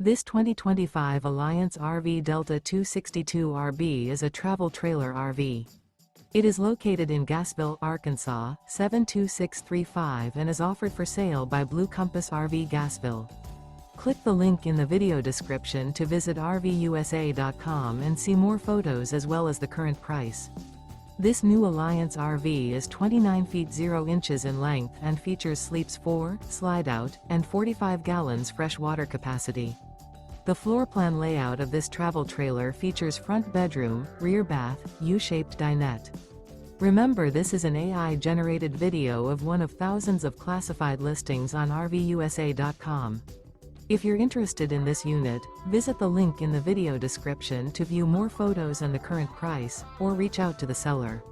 This 2025 Alliance RV Delta 262RB is a travel trailer RV. It is located in Gassville, Arkansas, 72635 and is offered for sale by Blue Compass RV Gassville. Click the link in the video description to visit RVUSA.com and see more photos as well as the current price. This new Alliance RV is 29 feet 0 inches in length and features sleeps 4, Slideout, and 45 gallons fresh water capacity. The floor plan layout of this travel trailer features front bedroom, rear bath, U-shaped dinette. Remember, this is an AI-generated video of one of thousands of classified listings on RVUSA.com. If you're interested in this unit, visit the link in the video description to view more photos and the current price, or reach out to the seller.